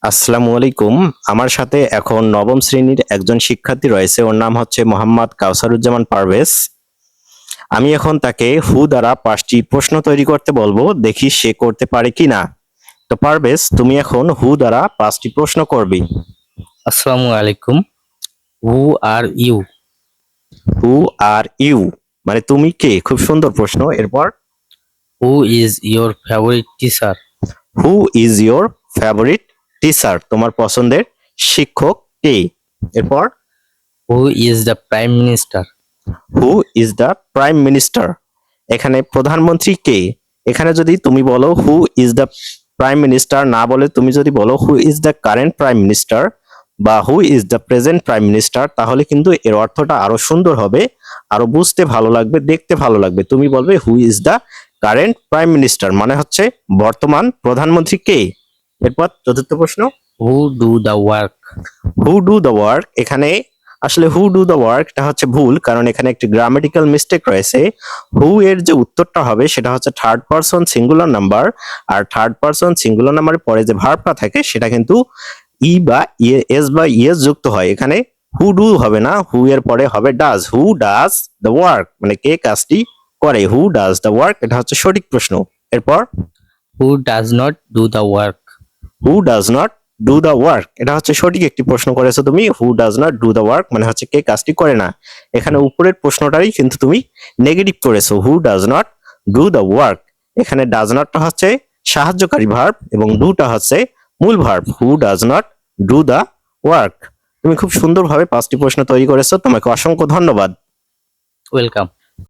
আসসালামু আলাইকুম। আমার সাথে এখন নবম শ্রেণীর একজন শিক্ষার্থী রয়েছে। ওর নাম হচ্ছে মোহাম্মদ কাউসারুজ্জামান পারভেজ। আমি এখন তাকে হু দ্বারা ৫টি প্রশ্ন তৈরি করতে বলবো, দেখি সে করতে পারে কিনা। তো পারভেজ, তুমি এখন হু দ্বারা ৫টি প্রশ্ন করবি। আসসালামু আলাইকুম। হু are you? Who are you মানে তুমি কে? খুব সুন্দর প্রশ্ন। এরপর who is your favourite teacher? Who is your favourite teacher? তোমার পছন্দের শিক্ষক কে? এরপর who is the prime minister? Who is the prime minister? এখানে প্রধানমন্ত্রী কে? এখানে যদি তুমি বলো who is the prime minister, না বলে তুমি যদি বলো who is the current prime minister বা who is the present prime minister, তাহলে কিন্তু এর অর্থটা আরো সুন্দর হবে, আরো বুঝতে ভালো লাগবে, দেখতে ভালো লাগবে। তুমি বলবে হু is the current prime minister, মানে হচ্ছে বর্তমান প্রধানমন্ত্রী কে। এরপর চতুর্থ প্রশ্ন, who do the work? Who do the work? এখানে আসলে হু ডু দ্য ওয়ার্কটা হচ্ছে ভুল, কারণ এখানে একটি গ্রামাটিক্যাল মিস্টেক রয়েছে। হু এর যে উত্তরটা হবে সেটা হচ্ছে থার্ড পারসন সিঙ্গুলার নাম্বার, আর থার্ড পারসন সিঙ্গুলার নাম্বারের পরে যে ভার্বটা থাকে সেটা কিন্তু ই বা এস বা ইএস যুক্ত হয়। এখানে হু ডু হবে না, হু এর পরে হবে does. Who does the work, মানে কে কাজটি করে। হু ডাজ দ্য ওয়ার্ক, এটা হচ্ছে সঠিক প্রশ্ন। এরপর who does not do the work? Who does not do the work, এটা হচ্ছে সঠিক একটি প্রশ্ন করেছো তুমি। Who does not do the work মানে হচ্ছে কে কাজটি করে না। এখানে উপরের প্রশ্নটাই কিন্তু তুমি নেগেটিভ করেছো, who does not do the work. এখানে ডাজ নটটা হচ্ছে সাহায্যকারী ভার্ব এবং ডুটা হচ্ছে মূল verb. Who does not do the work. তুমি খুব সুন্দরভাবে 5টি প্রশ্ন তৈরি করেছো, তোমাকে অসংখ্য ধন্যবাদ। ওয়েলকাম।